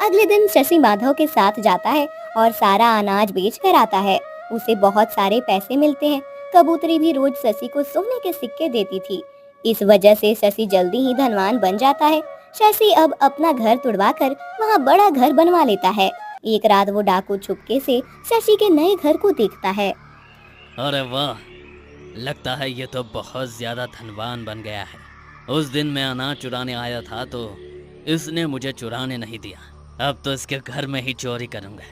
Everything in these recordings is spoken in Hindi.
अगले दिन शशि माधव के साथ जाता है और सारा अनाज बेच कर आता है। उसे बहुत सारे पैसे मिलते हैं। कबूतरी भी रोज शशि को सोने के सिक्के देती थी। इस वजह से शशि जल्दी ही धनवान बन जाता है। शशि अब अपना घर तुड़वाकर वहाँ बड़ा घर बनवा लेता है। एक रात वो डाकू चुपके से शशि के नए घर को देखता है। अरे वाह, लगता है ये तो बहुत ज्यादा धनवान बन गया है। उस दिन मैं अनाज चुराने आया था तो इसने मुझे चुराने नहीं दिया। अब तो इसके घर में ही चोरी करूंगा।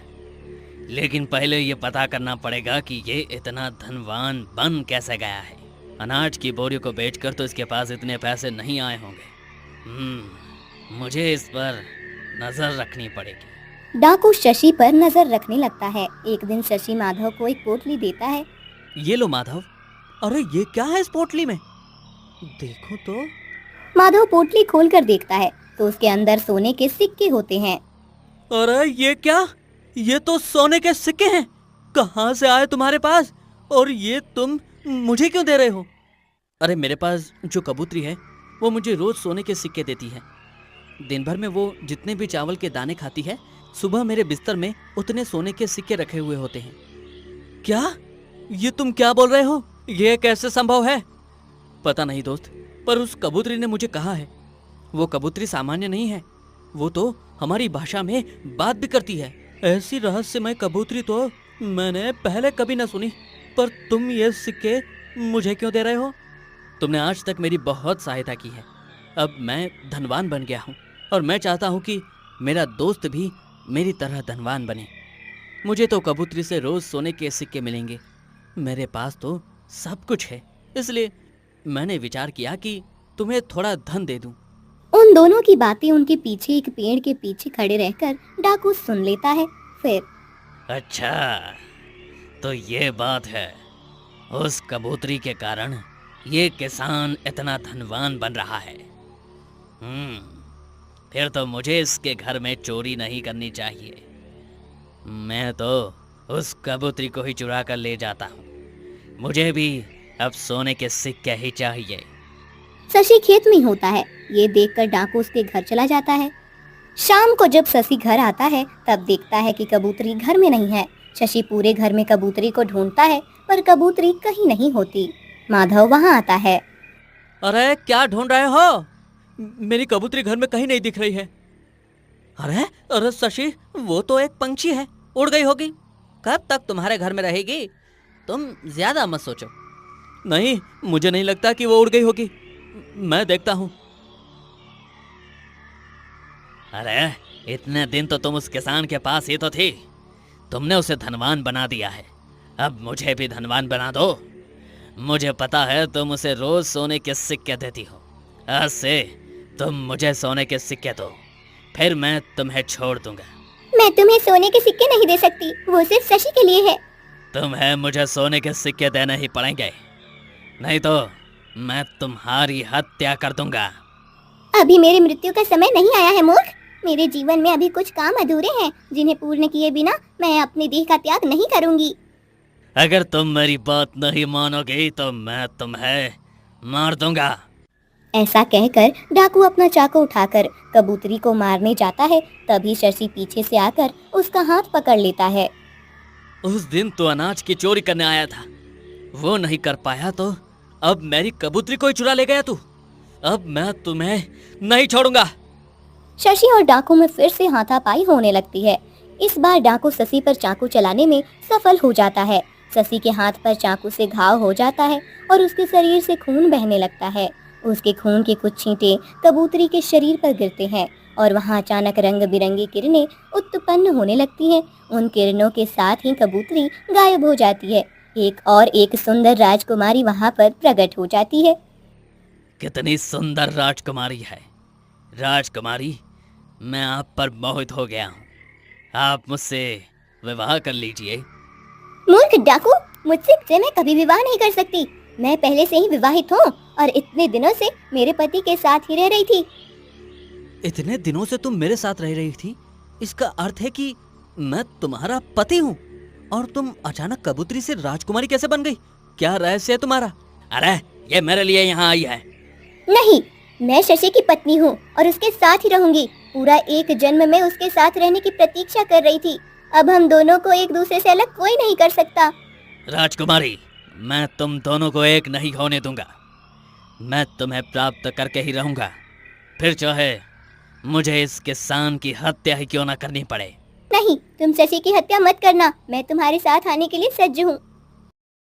लेकिन पहले ये पता करना पड़ेगा कि ये इतना धनवान बन कैसे गया है। अनाज की बोरी को बेचकर तो इसके पास इतने पैसे नहीं आए होंगे। मुझे इस पर नजर रखनी पड़ेगी। डाकू शशि पर नजर रखने लगता है। एक दिन शशि माधव को एक पोटली देता है। ये लो माधव। अरे ये क्या है इस पोटली में? देखो तो। माधव पोटली खोलकर देखता है तो उसके अंदर सोने के सिक्के होते हैं। अरे ये क्या? ये तो सोने के सिक्के हैं। कहाँ से आए तुम्हारे पास? और ये तुम मुझे क्यों दे रहे हो? अरे मेरे पास जो कबूतरी है वो मुझे रोज सोने के सिक्के देती है। दिन भर में वो जितने भी चावल के दाने खाती है, सुबह मेरे बिस्तर में उतने सोने के सिक्के रखे हुए होते हैं। क्या? ये तुम क्या बोल रहे हो? ये कैसे संभव है? पता नहीं दोस्त, पर उस कबूतरी ने मुझे कहा है। वो कबूतरी सामान्य नहीं है, वो तो हमारी भाषा में बात भी करती है। ऐसी रहस्यमय कबूतरी तो मैंने पहले कभी न सुनी। पर तुम ये सिक्के मुझे क्यों दे रहे हो? तुमने आज तक मेरी बहुत सहायता की है। अब मैं धनवान बन गया हूँ और मैं चाहता हूँ कि मेरा दोस्त भी मेरी तरह धनवान बने। मुझे तो कबूतरी से रोज सोने के सिक्के मिलेंगे। मेरे पास तो सब कुछ है, इसलिए मैंने विचार किया कि तुम्हें थोड़ा धन दे दूं। उन दोनों की बातें उनके पीछे एक पेड़ के पीछे खड़े रहकर डाकू सुन लेता है। फिर अच्छा, तो ये बात है। उस कबूतरी के कारण ये किसान इतना धनवान बन रहा है। फिर तो मुझे इसके घर में चोरी नहीं करनी चाहिए। मैं तो उस कबूतरी को ही चुरा कर ले जाता हूँ। मुझे भी अब सोने के सिक्के ही चाहिए। शशि खेत में होता है। ये देखकर डाकू उसके घर चला जाता है। शाम को जब शशि घर आता है तब देखता है कि कबूतरी घर में नहीं है। शशि पूरे घर में कबूतरी को ढूंढता है पर कबूतरी कहीं नहीं होती। माधव वहाँ आता है। अरे क्या ढूंढ रहे हो? मेरी कबूतरी घर में कहीं नहीं दिख रही है। अरे अरे शशि, वो तो एक पंछी है, उड़ गई होगी। कब तक तुम्हारे घर में रहेगी? तुम ज्यादा मत सोचो। नहीं, मुझे नहीं लगता कि वो उड़ गई होगी। मैं देखता हूँ। अरे इतने दिन तो तुम उस किसान के पास ही तो थी। तुमने उसे धनवान बना दिया है, अब मुझे भी धनवान बना दो। मुझे पता है तुम उसे रोज सोने के सिक्के देती हो। आज से तुम मुझे सोने के सिक्के दो, फिर मैं तुम्हें छोड़ दूंगा। मैं तुम्हें सोने के सिक्के नहीं दे सकती, वो सिर्फ शशि के लिए है। तुम्हें मुझे सोने के सिक्के देने ही पड़ेंगे, नहीं तो मैं तुम्हारी हत्या कर दूंगा। अभी मेरी मृत्यु का समय नहीं आया है मूर्ख। मेरे जीवन में अभी कुछ काम अधूरे हैं जिन्हें पूर्ण किए बिना मैं अपने देह का त्याग नहीं करूंगी। अगर तुम मेरी बात नहीं मानोगी तो मैं तुम्हें मार दूंगा। ऐसा कहकर डाकू अपना चाकू उठाकर कबूतरी को मारने जाता है। तभी शशि पीछे से आकर उसका हाथ पकड़ लेता है। उस दिन तो अनाज की चोरी करने आया था, वो नहीं कर पाया तो अब मेरी कबूतरी को ही चुरा ले गया तू। अब मैं तुम्हें नहीं छोड़ूंगा। शशि और डाकू में फिर से हाथापाई होने लगती है। इस बार डाकू शशि पर चाकू चलाने में सफल हो जाता है। शशि के हाथ पर चाकू से घाव हो जाता है और उसके शरीर से खून बहने लगता है। उसके खून के कुछ छींटे कबूतरी के शरीर पर गिरते हैं और वहां अचानक रंग बिरंगी किरणें उत्पन्न होने लगती हैं। उन किरणों के साथ ही कबूतरी गायब हो जाती है। एक सुंदर राजकुमारी वहां पर प्रकट हो जाती है। कितनी सुंदर राजकुमारी है। राजकुमारी, मैं आप पर मोहित हो गया हूँ। आप मुझसे विवाह कर लीजिए। मूर्ख डाकू, मुझसे मैं कभी विवाह नहीं कर सकती। मैं पहले से ही विवाहित हूँ और इतने दिनों से मेरे पति के साथ ही रह रही थी। इतने दिनों से तुम मेरे साथ रह रही थी, इसका अर्थ है कि मैं तुम्हारा पति हूँ और तुम अचानक कबूतरी से राजकुमारी कैसे बन गई? क्या रहस्य है तुम्हारा? अरे ये मेरे लिए यहाँ आई है। नहीं, मैं शशि की पत्नी हूँ और उसके साथ ही रहूंगी। पूरा एक जन्म में उसके साथ रहने की प्रतीक्षा कर रही थी। अब हम दोनों को एक दूसरे से अलग कोई नहीं कर सकता। राजकुमारी, मैं तुम दोनों को एक नहीं होने दूंगा। मैं तुम्हें प्राप्त करके ही रहूंगा, फिर चाहे मुझे इस किसान की हत्या ही क्यों ना करनी पड़े। नहीं, तुम शशि की हत्या मत करना। मैं तुम्हारे साथ आने के लिए सज्ज हूँ।